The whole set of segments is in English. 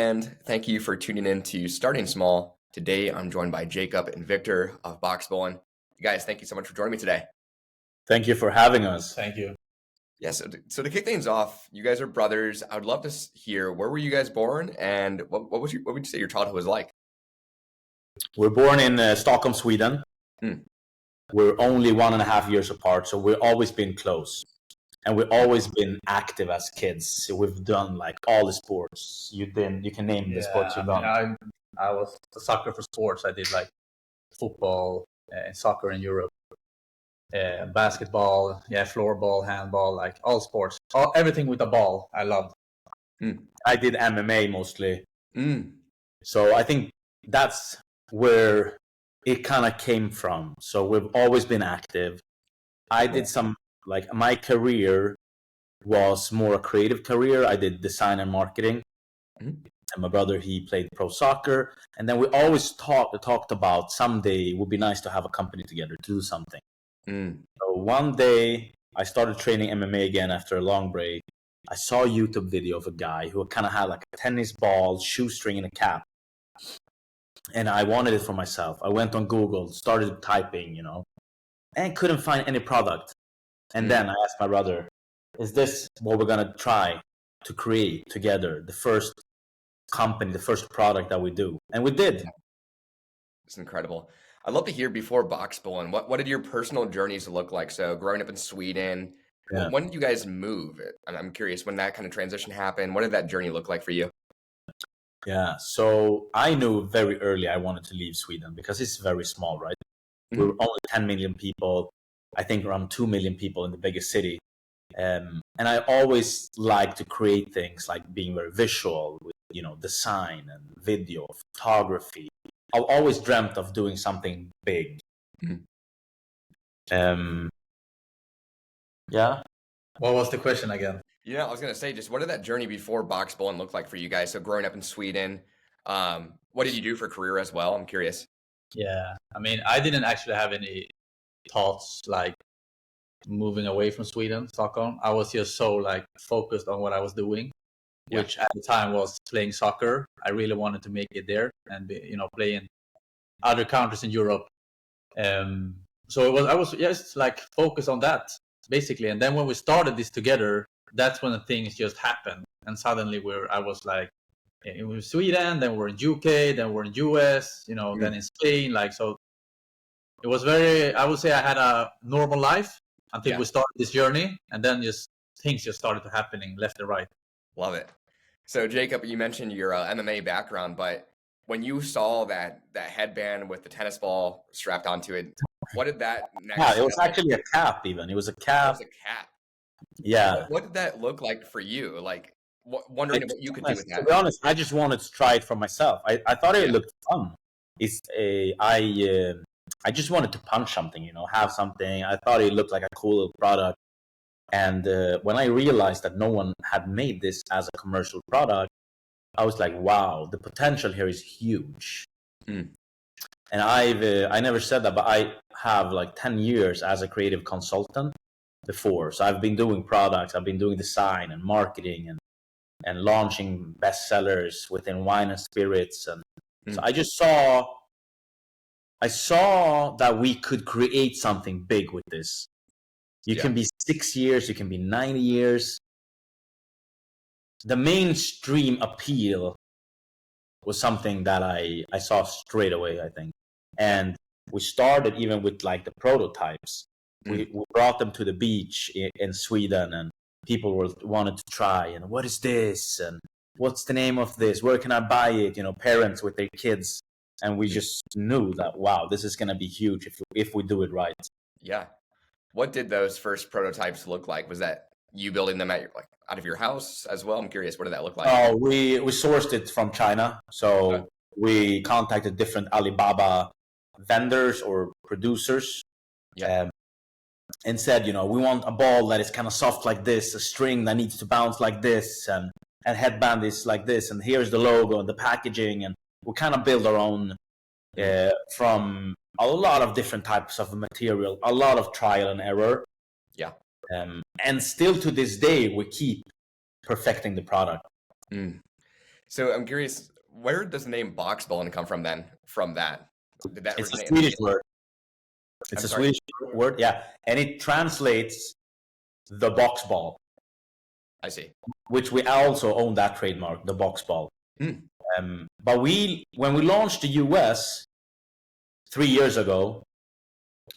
and thank you for tuning in to Starting Small. Today, I'm joined by Jacob and Victor of Boxbollen. You guys, thank you so much for joining me today. Thank you for having us. Thank you. Yeah, so to kick things off, you guys are brothers. I would love to hear, where were you guys born, and what would you say your childhood was like? We're born in Stockholm, Sweden. Hmm. We're only 1.5 years apart, so we've always been close. And we've always been active as kids. So we've done like all the sports. You can name the sports you've done. I was a sucker for sports. I did like football and soccer in Europe, basketball, floorball, handball, like all sports, everything with a ball. I loved. I did MMA mostly. Mm. So I think that's where it kind of came from. So we've always been active. I did some, like my career was more a creative career. I did design and marketing. Mm-hmm. And my brother, he played pro soccer. And then we always talked about someday it would be nice to have a company together to do something. So one day I started training MMA again after a long break. I saw a YouTube video of a guy who kind of had like a tennis ball, shoestring, and a cap. And I wanted it for myself. I went on Google, started typing, and couldn't find any product. And then I asked my brother, is this what we're going to try to create together? The first company, the first product that we do. And we did. It's incredible. I'd love to hear, before Boxbollen, what did your personal journeys look like? So growing up in Sweden, when did you guys move? I'm curious when that kind of transition happened. What did that journey look like for you? Yeah, so I knew very early I wanted to leave Sweden because it's very small, right? Mm-hmm. We were only 10 million people. I think around 2 million people in the biggest city. And I always like to create things, like being very visual with, design and video, photography. I've always dreamt of doing something big. Mm-hmm. Yeah. What was the question again? Yeah, I was going to say, just what did that journey before Boxbollen look like for you guys? So growing up in Sweden, what did you do for a career as well? I'm curious. Yeah, I mean, I didn't actually have any thoughts like moving away from Sweden, Stockholm. I was just so like focused on what I was doing, which at the time was playing soccer. I really wanted to make it there and play in other countries in Europe. So I was just like focused on that basically. And then when we started this together, that's when the things just happened. And suddenly I was like in Sweden, then we're in UK, then we're in US, then in Spain. Like, so it was I would say I had a normal life until we started this journey. And then things just started to happening left and right. Love it. So Jacob, you mentioned your MMA background, but when you saw that headband with the tennis ball strapped onto it, what did that next? Yeah, it was actually a cap even. It was a cap. It was a cap. Yeah. What did that look like for you? Like, wondering what you could do with that. To be honest, I just wanted to try it for myself. I thought it looked fun. I just wanted to punch something, have something. I thought it looked like a cool product. And when I realized that no one had made this as a commercial product, I was like, wow, the potential here is huge. And I never said that, but I have like 10 years as a creative consultant before. So I've been doing products, I've been doing design and marketing and launching bestsellers within wine and spirits. And so I saw that we could create something big with this. You can be 6 years, you can be 90 years. The mainstream appeal was something that I saw straight away, I think. And we started even with like the prototypes. We brought them to the beach in Sweden, and people wanted to try. And what is this? And what's the name of this? Where can I buy it? Parents with their kids. And we just knew that, wow, this is going to be huge if we do it right. Yeah. What did those first prototypes look like? Was that you building them out of your house as well? I'm curious, what did that look like? Oh, we sourced it from China. So we contacted different Alibaba vendors or producers. And said, we want a ball that is kind of soft like this, a string that needs to bounce like this, and headband is like this, and here's the logo and the packaging. And we kind of build our own from a lot of different types of material, a lot of trial and error. Yeah. And still to this day, we keep perfecting the product. So I'm curious, where does the name Boxbollen come from then? From that, did that It's a originate in Swedish Sweden? word. It's I'm a sorry. Swedish word, yeah, and it translates the box ball, I see. which we also own that trademark, the box ball. Hmm. But when we launched the US 3 years ago,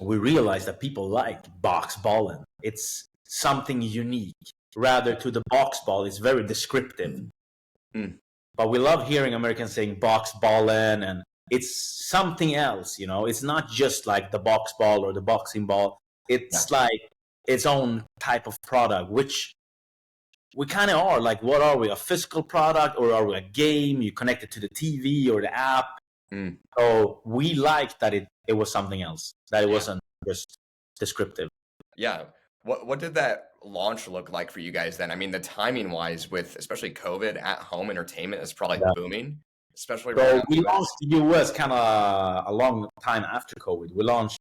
we realized that people like Boxbollen. It's something unique. Rather to the box ball, it's very descriptive. Mm. But we love hearing Americans saying Boxbollen, and it's something else, you know. It's not just like the box ball or the boxing ball. It's like its own type of product, which we kind of are. Like, what are we? A physical product, or are we a game? You connect it to the TV or the app. Mm. So we liked that it was something else. That it wasn't just descriptive. Yeah. What did that launch look like for you guys then? I mean, the timing wise, with especially COVID, at home entertainment is probably booming, especially right So now in we the US. launched the US kind of a long time after COVID. We launched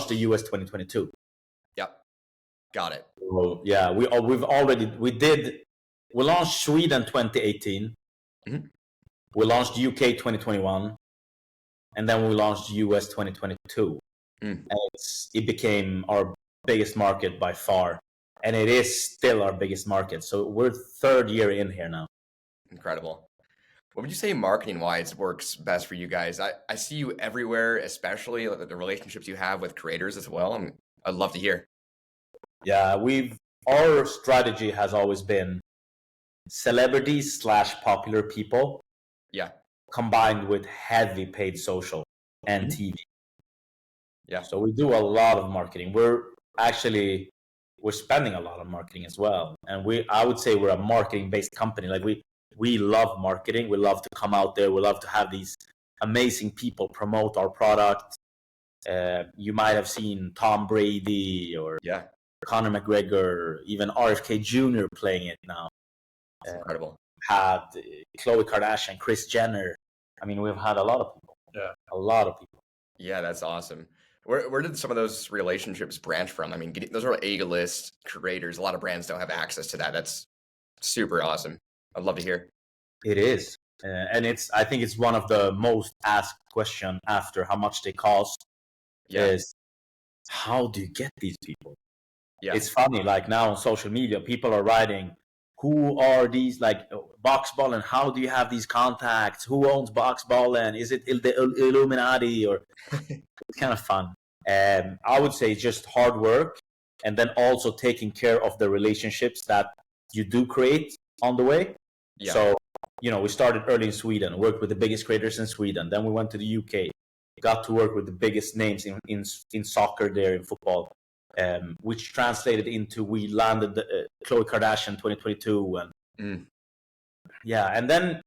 the US 2022. Yep. Got it. So yeah, we launched Sweden 2018. Mhm. We launched UK 2021, and then we launched US 2022. Mm. And it became our biggest market by far, and it is still our biggest market. So we're third year in here now. Incredible. What would you say marketing wise works best for you guys? I see you everywhere, especially the relationships you have with creators as well. I'd love to hear. Yeah, our strategy has always been celebrities / popular people. Yeah. Combined with heavy paid social and TV. Yeah. So we do a lot of marketing. We're spending a lot on marketing as well. And I would say we're a marketing based company. Like we love marketing. We love to come out there. We love to have these amazing people promote our product. You might have seen Tom Brady or Conor McGregor, even RFK Jr. playing it now. That's incredible. Had Khloe Kardashian, Kris Jenner. I mean, we've had a lot of people. Yeah. A lot of people. Yeah, that's awesome. Where did some of those relationships branch from? I mean, those are A-list creators. A lot of brands don't have access to that. That's super awesome. I'd love to hear. It is. And I think it's one of the most asked questions after how much they cost is how do you get these people? Yeah. It's funny, like now on social media, people are writing, who are these, like Boxbollen? How do you have these contacts? Who owns Boxbollen? Is it the Illuminati? Or it's kind of fun. I would say just hard work, and then also taking care of the relationships that you do create on the way. Yeah. So, we started early in Sweden, worked with the biggest creators in Sweden. Then we went to the UK, got to work with the biggest names in soccer there, in football. Which translated into we landed Khloe Kardashian 2022, and and then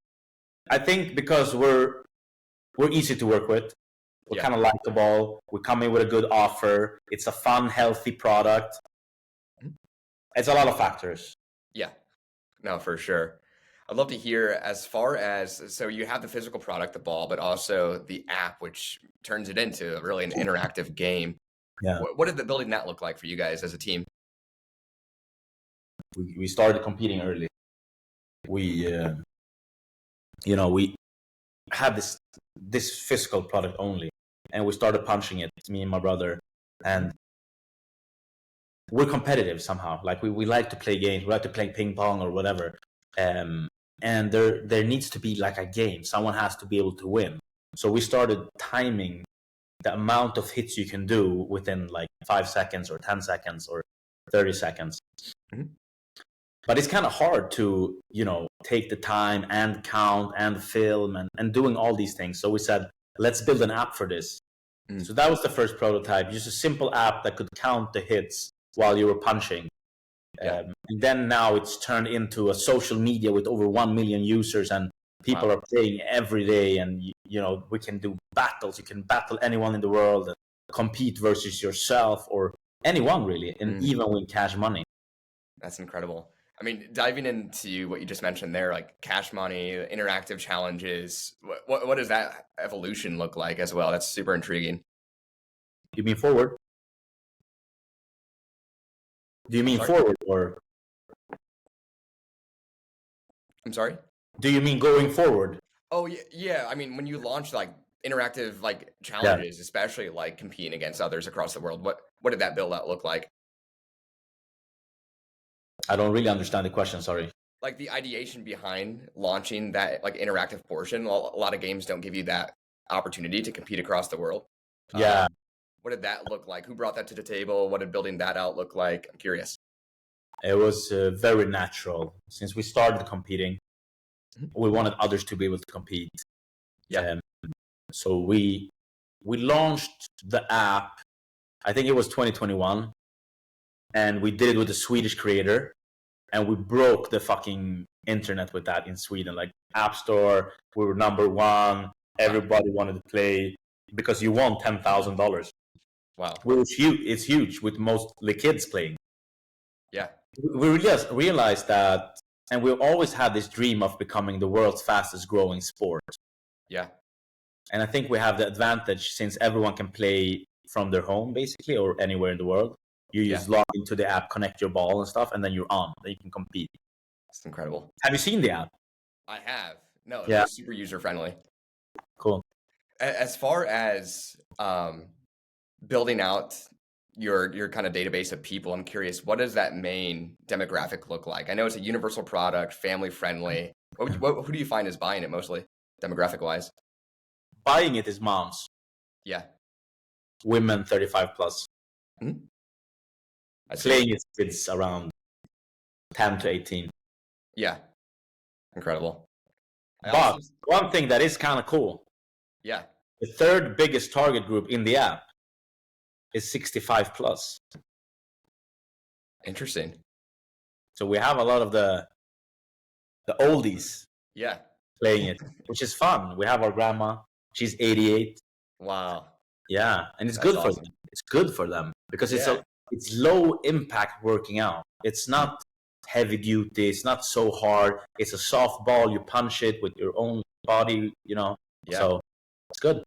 I think because we're easy to work with, we're kind of likable, we come in with a good offer, it's a fun, healthy product. It's a lot of factors. Yeah, no, for sure. I'd love to hear, as far as, so you have the physical product, the ball, but also the app, which turns it into really an interactive game. Yeah. What did the building that look like for you guys as a team? We started competing early. We had this physical product only, and we started punching it, me and my brother, and we're competitive somehow. Like we like to play games, we like to play ping pong or whatever, and there needs to be like a game. Someone has to be able to win. So we started timing the amount of hits you can do within like 5 seconds or 10 seconds or 30 seconds. Mm-hmm. But it's kind of hard to, take the time and count and film and doing all these things. So we said, let's build an app for this. Mm. So that was the first prototype, just a simple app that could count the hits while you were punching. Yeah. And then now it's turned into a social media with over 1 million users, and people are playing every day, and we can do battles. You can battle anyone in the world and compete versus yourself or anyone really, and even win cash money. That's incredible. I mean, diving into what you just mentioned there, like cash money, interactive challenges, what does that evolution look like as well? That's super intriguing. You mean forward? Do you mean forward or? I'm sorry? Do you mean going forward? Oh yeah. I mean, when you launch like interactive like challenges, especially like competing against others across the world, what did that build out look like? I don't really understand the question. Sorry. Like the ideation behind launching that like interactive portion. A lot of games don't give you that opportunity to compete across the world. Yeah. What did that look like? Who brought that to the table? What did building that out look like? I'm curious. It was very natural. Since we started competing, we wanted others to be able to compete. Yeah. So we launched the app, I think it was 2021, and we did it with a Swedish creator, and we broke the fucking internet with that in Sweden. Like App Store, we were #1. Everybody wanted to play because you won $10,000. Wow. Which is huge. It's huge with mostly kids playing. Yeah. We just realized that, and we've always had this dream of becoming the world's fastest growing sport. Yeah. And I think we have the advantage since everyone can play from their home basically, or anywhere in the world. You just log into the app, connect your ball and stuff, and then you're on. Then you can compete. That's incredible. Have you seen the app? I have. No, it's super user friendly. Cool. As far as building out your kind of database of people, I'm curious, what does that main demographic look like? I know it's a universal product, family friendly. Who do you find is buying it mostly, demographic wise? Buying it is moms. Yeah. Women 35 plus. Mm-hmm. Playing it kids around 10 to 18. Yeah. Incredible. But one thing that is kind of cool. Yeah. The third biggest target group in the app is 65 plus. Interesting. So we have a lot of the oldies playing it, which is fun. We have our grandma. She's 88. Wow. Yeah, and it's good for them. It's good for them because it's low impact working out. It's not heavy duty. It's not so hard. It's a soft ball. You punch it with your own body, Yeah. So it's good.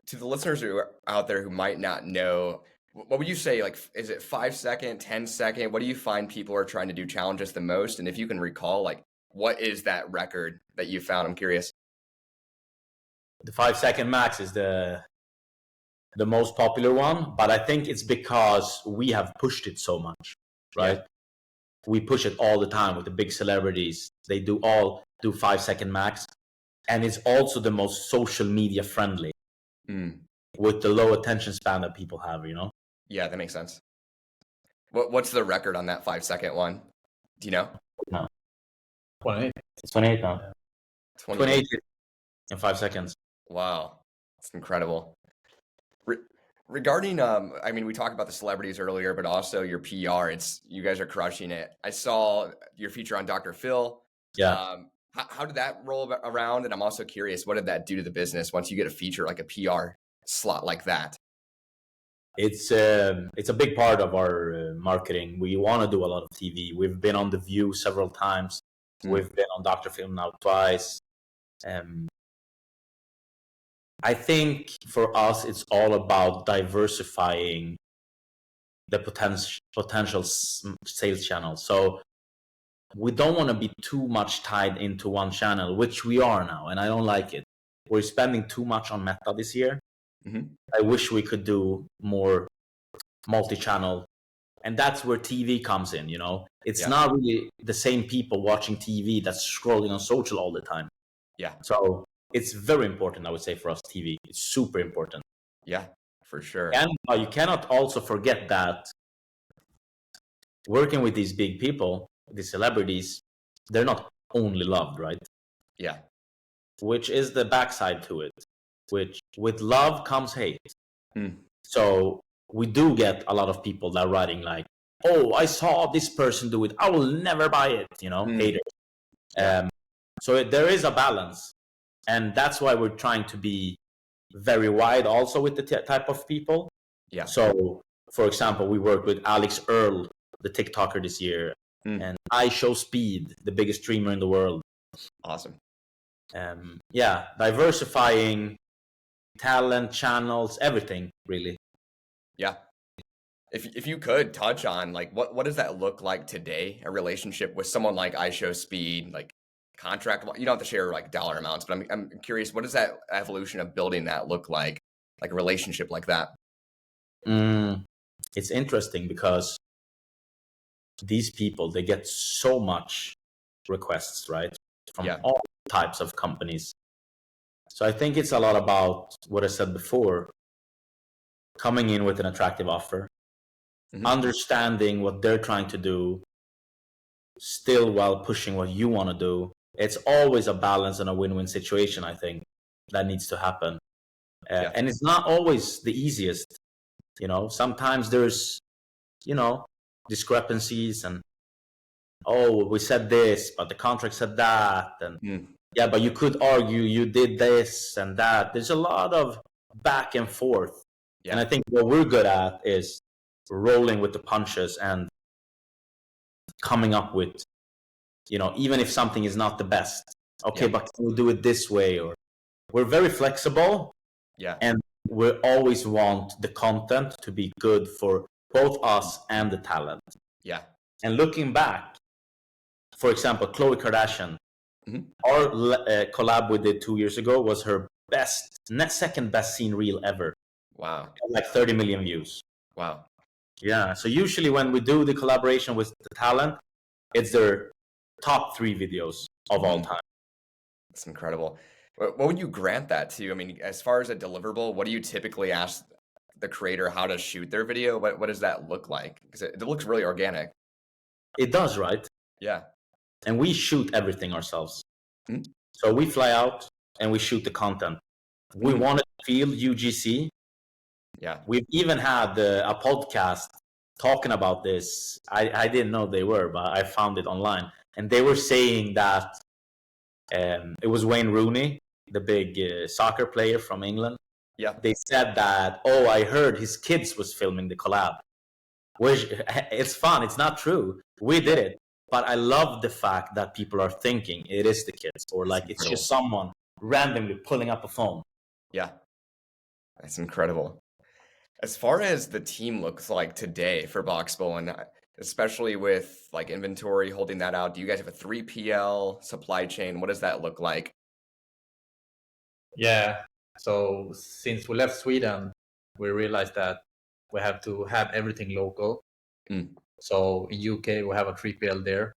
To the listeners who are out there who might not know, what would you say, like, is it 5 second, 10 second? What do you find people are trying to do challenges the most? And if you can recall, like, what is that record that you found? I'm curious. The 5 second max is the most popular one, but I think it's because we have pushed it so much, right? Yeah. We push it all the time with the big celebrities. They all do 5 second max. And it's also the most social media friendly with the low attention span that people have, Yeah, that makes sense. What's the record on that 5 second one? Do you know? No. 28. It's 28 now. 28 in 5 seconds. Wow. That's incredible. Regarding, I mean, we talked about the celebrities earlier, but also your PR. You guys are crushing it. I saw your feature on Dr. Phil. Yeah. How did that roll around? And I'm also curious, what did that do to the business once you get a feature like a PR slot like that? It's a big part of our marketing. We want to do a lot of TV. We've been on The View several times. We've been on Dr. Phil now twice. I think for us, it's all about diversifying the potential sales channels. So we don't want to be too much tied into one channel, which we are now, and I don't like it. We're spending too much on Meta this year. I wish we could do more multi-channel, and that's where TV comes in. It's not really the same people watching TV that's scrolling on social all the time. Yeah. So it's very important, I would say, for us, TV. It's super important. Yeah, for sure. And you cannot also forget that working with these big people, these celebrities, they're not only loved, right? Yeah. Which is the backside to it. Which with love comes hate. So we do get a lot of people that are writing like, "Oh, I saw this person do it. I will never buy it." Haters. So there is a balance. And that's why we're trying to be very wide also with the type of people. Yeah. So, for example, we worked with Alex Earl, the TikToker this year, and I Show Speed, the biggest streamer in the world. Awesome. Diversifying talent, channels, everything, really. Yeah. If you could touch on, like, what does that look like today, a relationship with someone like I Show Speed, like, contract? You don't have to share like dollar amounts, but I'm curious, what does that evolution of building that look like a relationship like that? It's interesting because these people, they get so much requests, right? From all types of companies. So I think it's a lot about what I said before, coming in with an attractive offer, understanding what they're trying to do, still while pushing what you want to do. It's always a balance and a win-win situation, I think, that needs to happen. And it's not always the easiest. You know, sometimes there's, you know, discrepancies and, oh, we said this, but the contract said that. And yeah, but you could argue you did this and that. There's a lot of back and forth. And I think what we're good at is rolling with the punches and coming up with, you know, even if something is not the best, okay, but can we do it this way? Or we're very flexible. And we always want the content to be good for both us and the talent. And looking back, for example, Khloe Kardashian, our collab we did 2 years ago was her second best seen reel ever. Wow. Like 30 million views. Wow. Yeah. So usually when we do the collaboration with the talent, it's their top 3 videos of all time. That's incredible. What would you grant that to? I mean, as far as a deliverable, what do you typically ask the creator how to shoot their video? What does that look like? Because it looks really organic. It does, right? Yeah. And we shoot everything ourselves. So we fly out and we shoot the content. We want to feel UGC. Yeah. We've even had a podcast talking about this. I didn't know they were, but I found it online. And they were saying that it was Wayne Rooney, the big soccer player from England. Yeah. They said that, oh, I heard his kids was filming the collab. Which, it's fun. It's not true. We did it. But I love the fact that people are thinking it is the kids, or like it's just someone randomly pulling up a phone. Yeah. That's incredible. As far as the team looks like today for Boxbollen, especially with like inventory, holding that out, do you guys have a 3PL supply chain? What does that look like? Yeah. So since we left Sweden, we realized that we have to have everything local. So in UK, we have a 3PL there.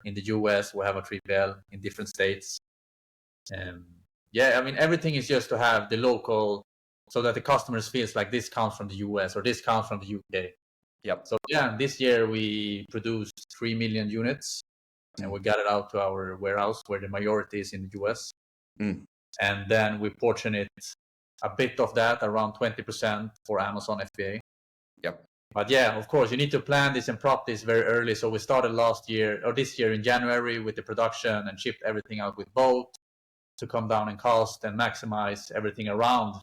In the US, we have a 3PL in different states. Yeah, I mean, everything is just to have the local, so that the customers feels like this comes from the US or this comes from the UK. Yep. So yeah, this year we produced 3 million units and we got it out to our warehouse where the majority is in the US. And then we portion it a bit of that, around 20% for Amazon FBA. Yep. But yeah, of course, you need to plan this and prop this very early. So we started this year in January with the production and shipped everything out with boat to come down in cost and maximize everything around,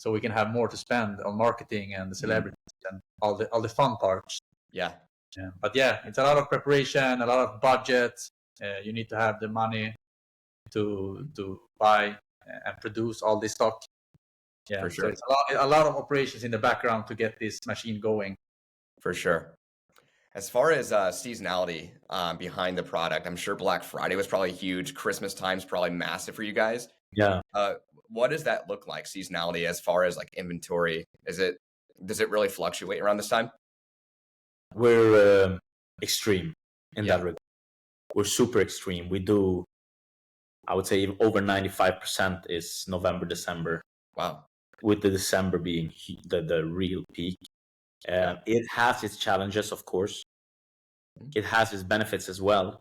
so we can have more to spend on marketing and the celebrities and all the fun parts. Yeah. But yeah, it's a lot of preparation, a lot of budget. You need to have the money to buy and produce all this stock. Yeah, for sure. So it's a lot of operations in the background to get this machine going. For sure. As far as seasonality behind the product, I'm sure Black Friday was probably huge. Christmas time's probably massive for you guys. Yeah. What does that look like, seasonality, as far as like inventory? Does it really fluctuate around this time? We're extreme in that regard. We're super extreme. We do, I would say, over 95% is November, December. Wow. With the December being the real peak. It has its challenges, of course. It has its benefits as well,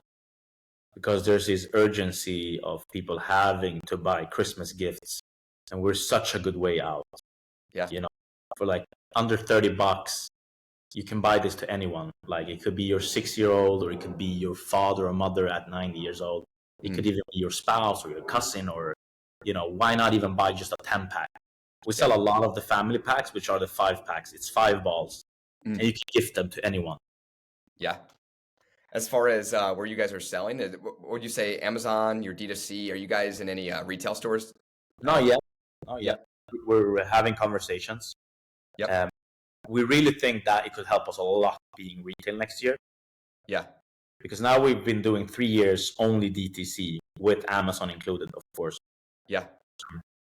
because there's this urgency of people having to buy Christmas gifts, and we're such a good way out. Yeah. You know, for like under $30, you can buy this to anyone. Like, it could be your 6-year-old, or it could be your father or mother at 90 years old. It could even be your spouse or your cousin, or, you know, why not even buy just a 10-pack? We sell a lot of the family packs, which are the 5-packs. It's 5 balls, and you can gift them to anyone. Yeah. As far as where you guys are selling, what would you say, Amazon, your D2C, are you guys in any retail stores? Not yet. We're having conversations. Yep. We really think that it could help us a lot being retail next year. Yeah. Because now we've been doing 3 years only DTC. with Amazon included, of course. Yeah.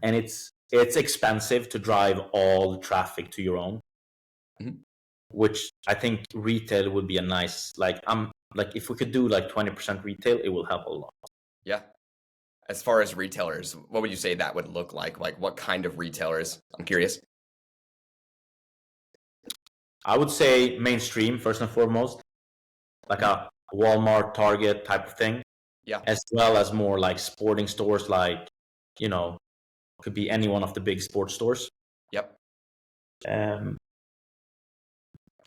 And it's expensive to drive all the traffic to your own, which I think retail would be a nice, like if we could do like 20% retail, it will help a lot. Yeah. As far as retailers, what would you say that would look like? Like what kind of retailers? I'm curious. I would say mainstream first and foremost, like a Walmart, Target type of thing. Yeah. As well as more like sporting stores, like, you know, could be any one of the big sports stores. Yep. I'm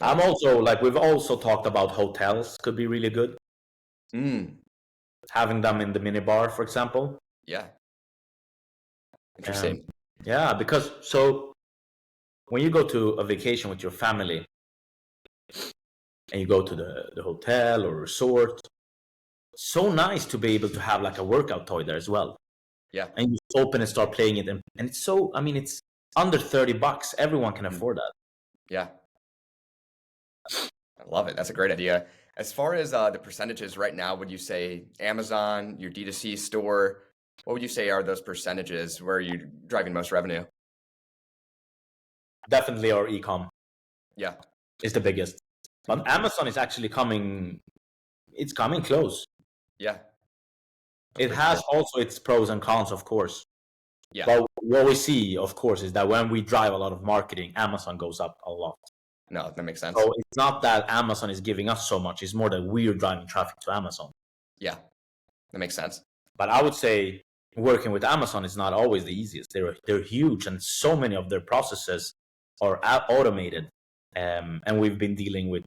also like, we've also talked about hotels could be really good. Having them in the minibar, for example. Yeah. Interesting. Yeah, because so when you go to a vacation with your family and you go to the hotel or resort, so nice to be able to have like a workout toy there as well. Yeah. And you open and start playing it, and it's so, I mean, it's under $30. Everyone can afford that. Yeah. I love it. That's a great idea. As far as the percentages right now, would you say Amazon, your D2C store, what would you say are those percentages? Where are you driving most revenue? Definitely our e-com. Yeah. Is the biggest. But Amazon is actually it's coming close. Yeah. It has also its pros and cons, of course. Yeah. But what we see, of course, is that when we drive a lot of marketing, Amazon goes up a lot. No, that makes sense. So it's not that Amazon is giving us so much. It's more that we're driving traffic to Amazon. Yeah, that makes sense. But I would say working with Amazon is not always the easiest. They're huge, and so many of their processes are automated. And we've been dealing with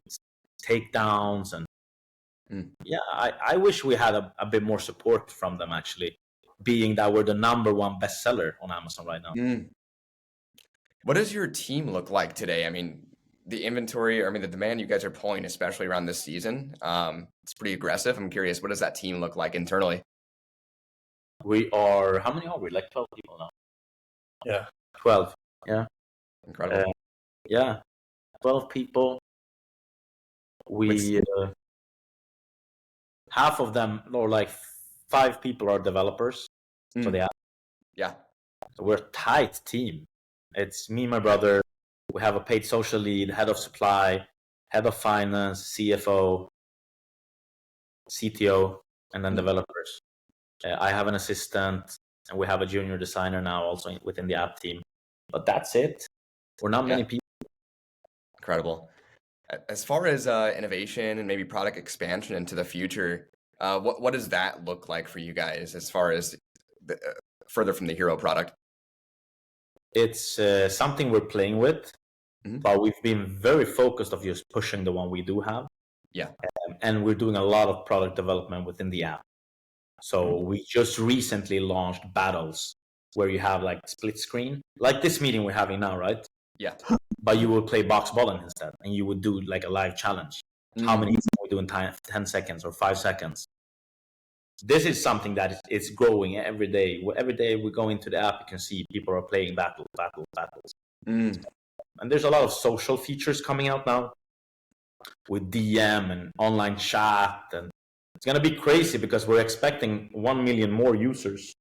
takedowns and yeah, I wish we had a bit more support from them, actually, being that we're the #1 bestseller on Amazon right now. What does your team look like today? I mean, the inventory, I mean, the demand you guys are pulling, especially around this season, it's pretty aggressive. I'm curious, what does that team look like internally? We are, how many are we? Like 12 people now. Yeah. 12. Yeah. Incredible. Yeah. 12 people. We, half of them, or like 5 people, are developers for the app. Yeah. So we're a tight team. It's me, my brother. We have a paid social lead, head of supply, head of finance, CFO, CTO, and then developers. I have an assistant, and we have a junior designer now also within the app team. But that's it. We're not many people. Incredible. As far as innovation and maybe product expansion into the future, what does that look like for you guys as far as further from the hero product? It's something we're playing with, but we've been very focused of just pushing the one we do have. Yeah. And we're doing a lot of product development within the app. So we just recently launched battles where you have like split screen, like this meeting we're having now, right? Yeah. But you will play Boxbollen instead, and you would do like a live challenge. How many can we do in 10 seconds or 5 seconds? This is something that is growing every day. Every day we go into the app, you can see people are playing battles. And there's a lot of social features coming out now with DM and online chat, and it's going to be crazy because we're expecting 1 million more users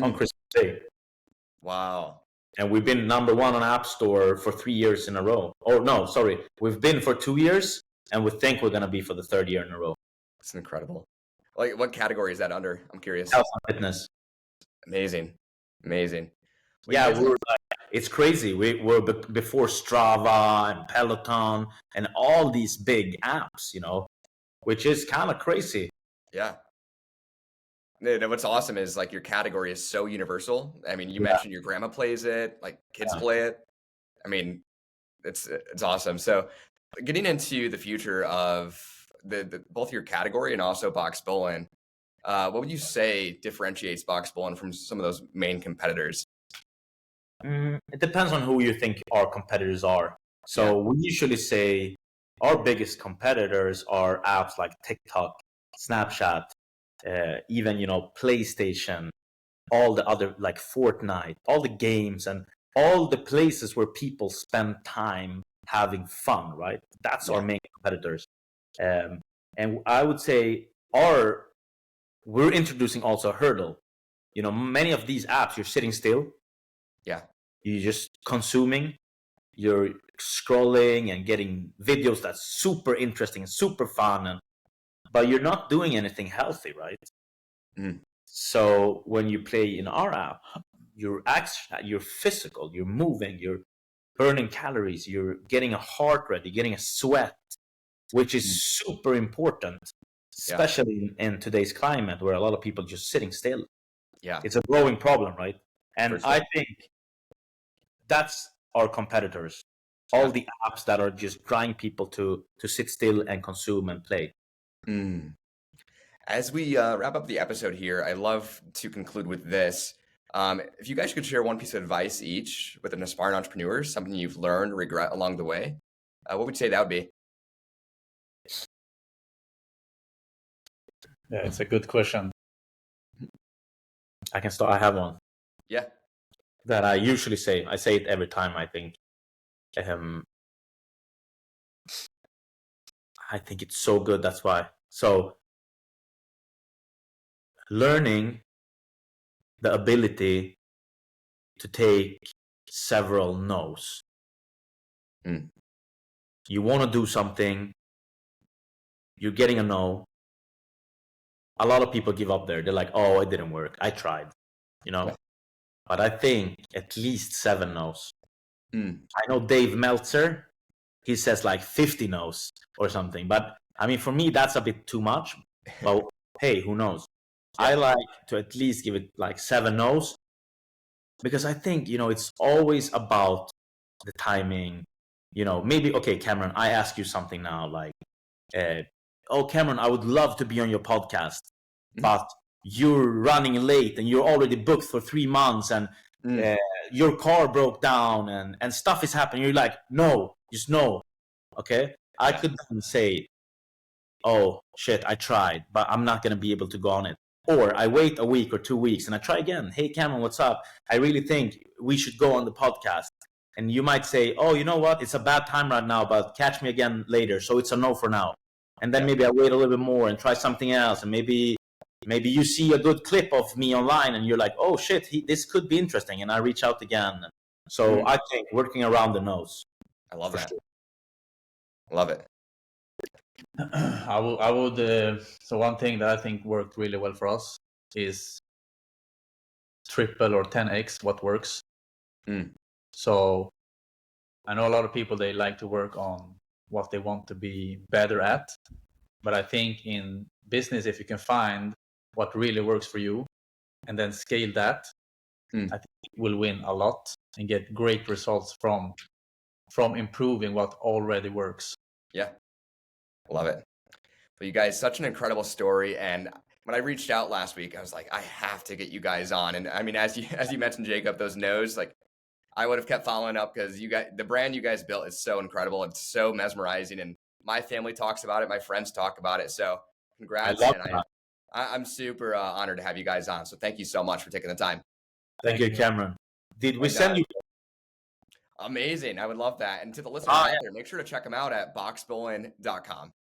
on Christmas Day. Wow. And we've been #1 on App Store for 3 years in a row. Oh, no, sorry. We've been for 2 years, and we think we're going to be for the 3rd year in a row. It's incredible. Like, what category is that under? I'm curious. Health and fitness. Amazing. Yeah, it's crazy. We're before Strava and Peloton and all these big apps, which is kind of crazy. Yeah. What's awesome is like your category is so universal. I mean, you mentioned your grandma plays it, like kids play it. I mean, it's awesome. So getting into the future of the both your category and also Boxbollen, what would you say differentiates Boxbollen from some of those main competitors? It depends on who you think our competitors are. So we usually say our biggest competitors are apps like TikTok, Snapchat, even PlayStation, all the other, like Fortnite, all the games and all the places where people spend time having fun, right? That's our main competitors. And I would say our we're introducing also a hurdle. You know, many of these apps, you're sitting still. Yeah. You're just consuming. You're scrolling and getting videos that's super interesting and super fun, but you're not doing anything healthy, right? So when you play in our app, you're physical, you're moving, you're burning calories, you're getting a heart rate, you're getting a sweat, which is super important, especially in today's climate where a lot of people are just sitting still. Yeah, it's a growing problem, right? And sure. I think that's our competitors. All the apps that are just trying people to sit still and consume and play. As we wrap up the episode here, I'd love to conclude with this. If you guys could share one piece of advice each with an aspiring entrepreneur, something you've learned, regret along the way, what would you say that would be? Yeah, it's a good question. I can start. I have one. Yeah. That I usually say. I say it every time, I think. I think it's so good. That's why. So, learning the ability to take several no's. You want to do something, you're getting a no. A lot of people give up there. They're like, oh, it didn't work. I tried, you know. But I think at least 7 no's. I know Dave Meltzer, he says like 50 no's or something. But I mean, for me, that's a bit too much. But hey, who knows? I like to at least give it like 7 no's. Because I think, you know, it's always about the timing. You know, maybe, okay, Cameron, I ask you something now, like, oh, Cameron, I would love to be on your podcast, but you're running late and you're already booked for 3 months and your car broke down and stuff is happening. You're like, no, just no. Okay. I could then say, oh shit, I tried, but I'm not going to be able to go on it. Or I wait a week or 2 weeks and I try again. Hey, Cameron, what's up? I really think we should go on the podcast. And you might say, oh, you know what? It's a bad time right now, but catch me again later. So it's a no for now. And then maybe I wait a little bit more and try something else. And maybe you see a good clip of me online and you're like, oh shit, this could be interesting. And I reach out again. So I think working around the nose. I love that. Sure. Love it. I would. So one thing that I think worked really well for us is triple or 10x what works. So I know a lot of people, they like to work on what they want to be better at. But I think in business, if you can find what really works for you and then scale that, I think you will win a lot and get great results from improving what already works. Yeah. Love it. But you guys, such an incredible story. And when I reached out last week, I was like, I have to get you guys on. And I mean, as you mentioned, Jacob, those no's, like I would have kept following up because the brand you guys built is so incredible. It's so mesmerizing. And my family talks about it. My friends talk about it. So congrats. I'm super honored to have you guys on. So thank you so much for taking the time. Thank you, Cameron. Did we send you? Amazing. I would love that. And to the listeners out there, make sure to check them out at boxbollen.com.